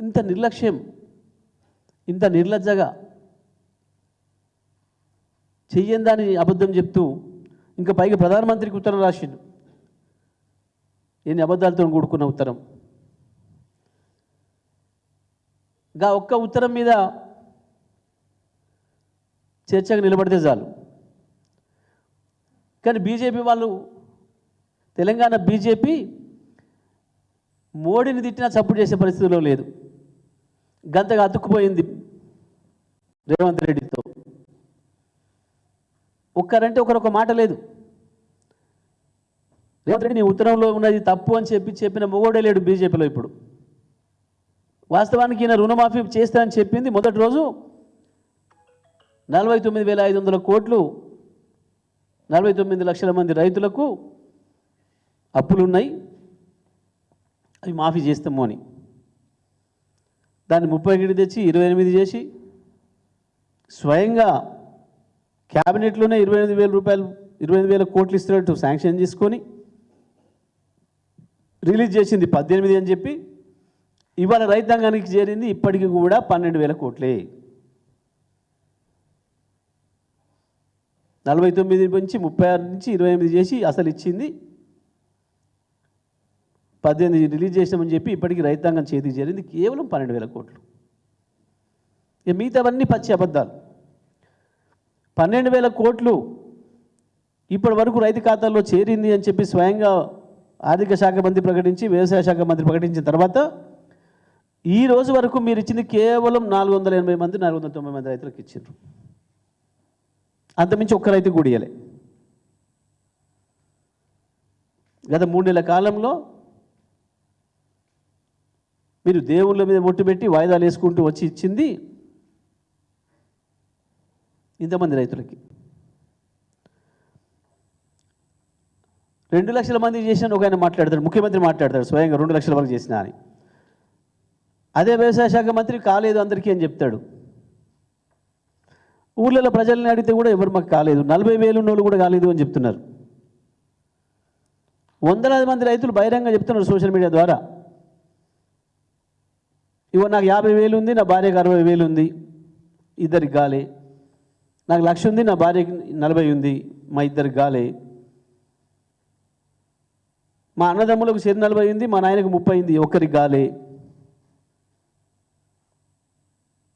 ఇంత నిర్లక్ష్యం, ఇంత నిర్లజ్జగా చెయ్యందాని అబద్ధం చెప్తూ ఇంకా పైగా ప్రధానమంత్రికి ఉత్తరం రాసిండు. ఎన్ని అబద్ధాలతో కూడుకున్న ఉత్తరం. గా ఒక్క ఉత్తరం మీద చర్చకు నిలబడితే చాలు. కానీ బీజేపీ వాళ్ళు, తెలంగాణ బీజేపీ మోడీని తిట్టినా సపోర్ట్ చేసే పరిస్థితిలో లేదు. గంతగా అతుక్కుపోయింది రేవంత్ రెడ్డితో. ఒక్కరంటే ఒకరొక మాట లేదు. రేవంత్ రెడ్డి నీ ఉత్తరంలో ఉన్నది తప్పు అని చెప్పిన మొగోడే లేడు బీజేపీలో ఇప్పుడు. వాస్తవానికి ఈయన రుణమాఫీ చేస్తానని చెప్పింది మొదటి రోజు 49,500 కోట్లు 49 లక్షల మంది రైతులకు అప్పులున్నాయి, అవి మాఫీ చేస్తాము అని. దాన్ని 30 తెచ్చి 28 చేసి స్వయంగా క్యాబినెట్లోనే 28,000 కోట్లు ఇస్తున్నట్టు శాంక్షన్ చేసుకొని రిలీజ్ చేసింది 18 అని చెప్పి. ఇవాళ రైతాంగానికి చేరింది ఇప్పటికీ కూడా 12,000 కోట్లే. 49 నుంచి 36 నుంచి 28 చేసి అసలు ఇచ్చింది 18 రిలీజ్ చేసామని చెప్పి ఇప్పటికీ రైతాంగం చేతికి చేరింది కేవలం 12,000 కోట్లు. ఇక మిగతావన్నీ పచ్చి అబద్ధాలు. 12,000 కోట్లు ఇప్పటి వరకు రైతు ఖాతాల్లో చేరింది అని చెప్పి స్వయంగా ఆర్థిక శాఖ మంత్రి ప్రకటించి, వ్యవసాయ శాఖ మంత్రి ప్రకటించిన తర్వాత ఈ రోజు వరకు మీరు ఇచ్చింది కేవలం 480 మంది 490 మంది రైతులకు ఇచ్చారు. అంతమించి ఒక్క రైతు కూడా ఇయ్యలే. గత 3 నెలల కాలంలో మీరు దేవుళ్ళ మీద ఒట్టు పెట్టి వాయిదాలు వేసుకుంటూ వచ్చి ఇచ్చింది ఇంతమంది రైతులకి. 2 లక్షల మంది చేసిన ఒక ఆయన మాట్లాడతాడు, ముఖ్యమంత్రి మాట్లాడతాడు స్వయంగా 2 లక్షల వరకు చేసిన అని. అదే వ్యవసాయ శాఖ మంత్రి కాలేదు అందరికీ అని చెప్తాడు. ఊళ్ళలో ప్రజల్ని అడిగితే కూడా ఎవరు మాకు కాలేదు, 40,000 ఉన్నోళ్ళు కూడా కాలేదు అని చెప్తున్నారు. వందలాది మంది రైతులు బహిరంగ చెప్తున్నారు సోషల్ మీడియా ద్వారా, ఇవో నాకు 50,000 ఉంది, నా భార్యకు 60,000 ఉంది, ఇద్దరికి గాలే. నాకు 1,00,000 ఉంది, నా భార్యకి 40 ఉంది, మా ఇద్దరికి గాలే. మా అన్నదమ్ములకు 40 ఉంది, మా నాయనకు 30 ఉంది, ఒక్కరికి గాలే.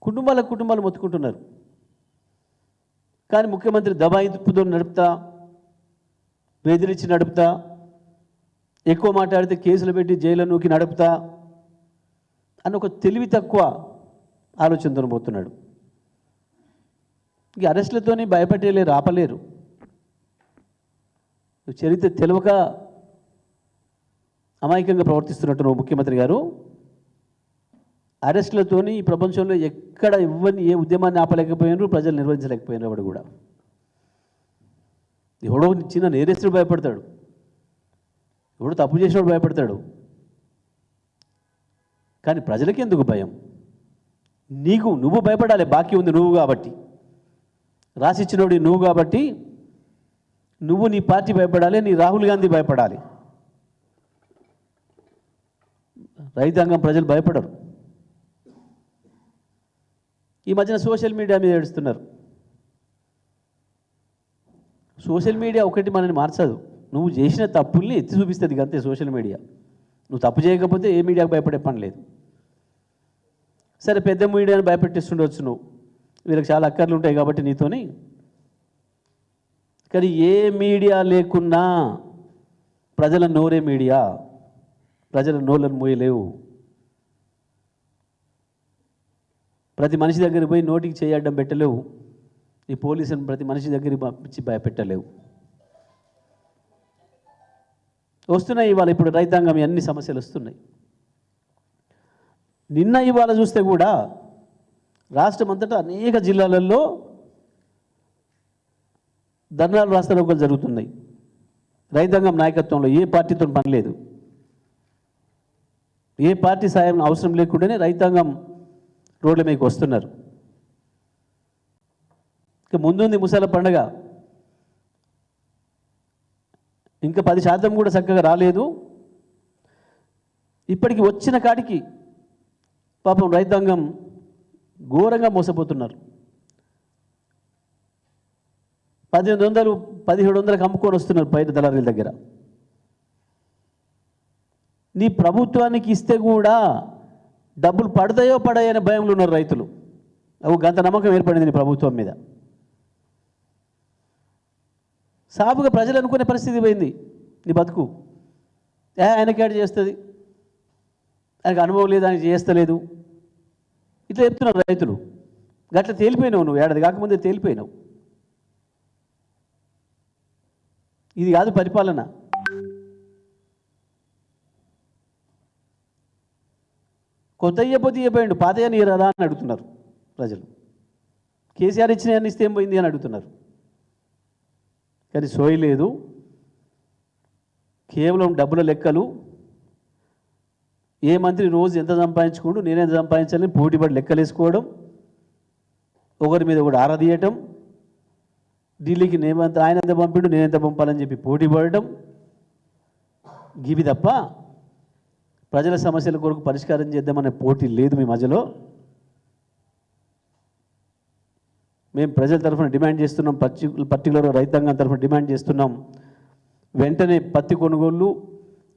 కుటుంబాలు మొత్తుకుంటున్నారు. కానీ ముఖ్యమంత్రి దబాయింపుతో నడుపుతా, బెదిరించి నడుపుతా, ఎక్కువ మాట్లాడితే కేసులు పెట్టి జైలు నూకి నడుపుతా అని ఒక తెలివి తక్కువ ఆలోచనతో పోతున్నాడు. ఇక అరెస్టులతోని భయపెట్టలేరు, ఆపలేరు. చరిత్ర తెలియక అమాయకంగా ప్రవర్తిస్తున్నట్టు నువ్వు ముఖ్యమంత్రి గారు. అరెస్టులతోని ఈ ప్రపంచంలో ఎక్కడ ఇవ్వని ఏ ఉద్యమాన్ని ఆపలేకపోయినారు, ప్రజలు నిర్వహించలేకపోయినారు. వాడు కూడా ఎవడో చిన్న నేరస్తుడు భయపడతాడు, ఎవడో తప్పు చేసినోడు భయపడతాడు. కానీ ప్రజలకి ఎందుకు భయం? నువ్వు భయపడాలి, బాకీ ఉంది నువ్వు కాబట్టి, రాసిచ్చినోడి నువ్వు కాబట్టి నువ్వు, నీ పార్టీ భయపడాలి, నీ రాహుల్ గాంధీ భయపడాలి. రైతాంగం ప్రజలు భయపడరు. ఈ మధ్యన సోషల్ మీడియా మీద ఏడుస్తున్నారు. సోషల్ మీడియా ఒకటి మనని మార్చదు, నువ్వు చేసిన తప్పుల్ని ఎత్తి చూపిస్తుంది అంతే సోషల్ మీడియా. నువ్వు తప్పు చేయకపోతే ఏ మీడియాకు భయపడే పని లేదు. సరే, పెద్ద మీడియాని భయపెట్టిస్తుండవచ్చు నువ్వు, వీళ్ళకి చాలా అక్కర్లు ఉంటాయి కాబట్టి నీతోని. కానీ ఏ మీడియా లేకున్నా ప్రజల నోరే మీడియా, ప్రజల నోళ్ళను మోయలేవు. ప్రతి మనిషి దగ్గరికి పోయి నోటికి చేయడం పెట్టలేవు, ఈ పోలీసుని ప్రతి మనిషి దగ్గరికి పంపించి భయపెట్టలేవు. వస్తున్నాయి ఇవాళ, ఇప్పుడు రైతాంగం అన్ని సమస్యలు వస్తున్నాయి. నిన్న ఇవాళ చూస్తే కూడా రాష్ట్రం అంతటా అనేక జిల్లాలలో ధర్నాలు, రాస్తారోకోలు జరుగుతున్నాయి. రైతాంగం నాయకత్వంలో ఏ పార్టీతో పని లేదు, ఏ పార్టీ సాయం అవసరం లేకుండానే రైతాంగం రోడ్ల మీదకి వస్తున్నారు. ఇక ముందుంది ముసల పండుగ, ఇంకా 10% కూడా చక్కగా రాలేదు. ఇప్పటికి వచ్చిన కాడికి పాపం రైతాంగం ఘోరంగా మోసపోతున్నారు. 1800 1700కి అమ్ముకొని వస్తున్నారు బయట దళారీల దగ్గర. నీ ప్రభుత్వానికి ఇస్తే కూడా డబ్బులు పడతాయో పడాయో అనే భయంలో ఉన్నారు రైతులు. గంత నమ్మకం ఏర్పడింది నీ ప్రభుత్వం మీద. సాపుగా ప్రజలు అనుకునే పరిస్థితి పోయింది నీ బతుకు. ఆయనకేట చేస్తుంది, ఆయనకు అనుభవం లేదు, ఆయన చేస్తలేదు, ఇట్లా చెప్తున్నారు రైతులు. గట్ల తేలిపోయినావు నువ్వు, ఏడాది కాకముందే తేలిపోయినావు. ఇది కాదు పరిపాలన. కొత్త ఇయ్యపోతే ఇయ్యపోయిండు, పాతయ్యని ఇయ్యరాదా అని అడుగుతున్నారు ప్రజలు. కేసీఆర్ ఇచ్చిన అన్ని ఇస్తే ఏం పోయింది అని అడుగుతున్నారు. కానీ సోయి లేదు, కేవలం డబ్బుల లెక్కలు. ఏ మంత్రి రోజు ఎంత సంపాదించుకోండు, నేనెంత సంపాదించాలని పోటీపడి లెక్కలేసుకోవడం, ఒకరి మీద కూడా ఆరాదీయటం, ఢిల్లీకి ఆయన ఎంత పంపిండు నేనెంత పంపాలని చెప్పి పోటీ పడటం, గివి తప్ప ప్రజల సమస్యల కొరకు పరిష్కారం చేద్దామనే పోటీ లేదు మీ మధ్యలో. మేము ప్రజల తరఫున డిమాండ్ చేస్తున్నాం, పర్టికులర్గా రైతాంగం తరఫున డిమాండ్ చేస్తున్నాం. వెంటనే పత్తి కొనుగోళ్ళు,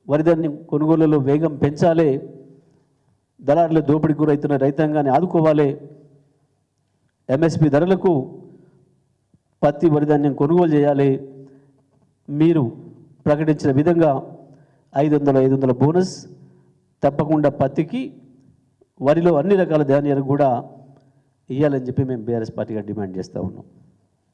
వరిధాన్యం కొనుగోళ్లలో వేగం పెంచాలి. దళారుల దోపిడీకి గురవుతున్న రైతాంగాన్ని ఆదుకోవాలి. ఎంఎస్పి ధరలకు పత్తి వరిధాన్యం కొనుగోలు చేయాలి. మీరు ప్రకటించిన విధంగా 500 బోనస్ తప్పకుండా పత్తికి, వరిలో అన్ని రకాల ధాన్యాలకు కూడా ఇవ్వాలని చెప్పి మేము బీఆర్ఎస్ పార్టీగా డిమాండ్ చేస్తూ ఉన్నాం.